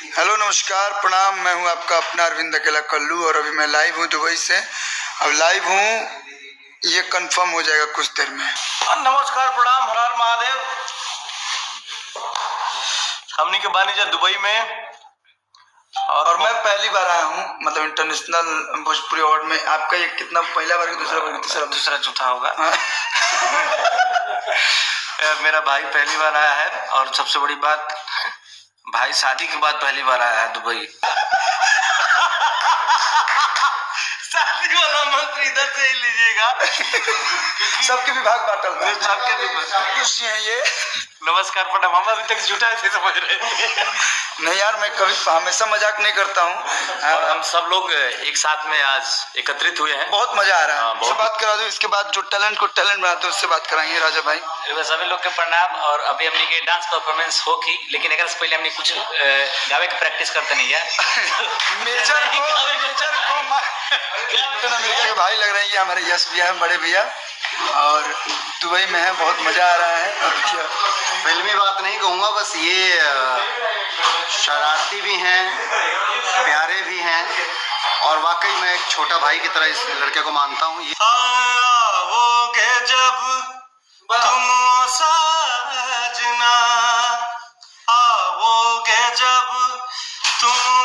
Hello नमस्कार प्रणाम, मैं हूं आपका अपना अरविंद अकेला कल्लू और अभी मैं लाइव हूं दुबई से। अब लाइव हूं, ये कंफर्म हो जाएगा कुछ देर में। नमस्कार प्रणाम, हर हर महादेव। हमनी के बानी जा दुबई में और मैं पहली बार आया हूं, मतलब इंटरनेशनल भोजपुरी अवार्ड में। आपका ये कितना पहला बार, दूसरा बार, दूसरा चौथा होगा। मेरा भाई पहली बार आया है और सबसे बड़ी बात, भाई शादी के बाद पहली बार आया है दुबई। शादी वाला मंत्र इधर से ही लीजिएगा। सबके विभाग बांटल था। सबके विभाग खुशी है ये। नमस्कार प्रणाम। हम अभी तक झूठा थे समझ रहे थे। नहीं यार, मैं कभी हमेशा मजाक नहीं करता हूँ। और हम सब लोग एक साथ में आज एकत्रित हुए हैं। बहुत मजा आ रहा है। बहुत बात करा दो, इसके बाद जो टैलेंट को टैलेंट बनाते हैं उससे बात कराएंगे। राजा भाई सभी लोग के प्रणाम। और अभी हमने के डांस परफॉर्मेंस हो की, लेकिन एक पहले हमने कुछ गावे की प्रैक्टिस करते नहीं है। मेजर अमेरिका के भाई लग रहे हैं, ये हमारे यश भैया है, बड़े भैया, और दुबई में है। बहुत मजा आ रहा है। फिल्मी बात नहीं कहूँगा, बस ये शरारती भी हैं, प्यारे भी हैं, और वाकई मैं एक छोटा भाई की तरह इस लड़के को मानता हूँ। आओगे जब तुम साजना, आओगे जब तुम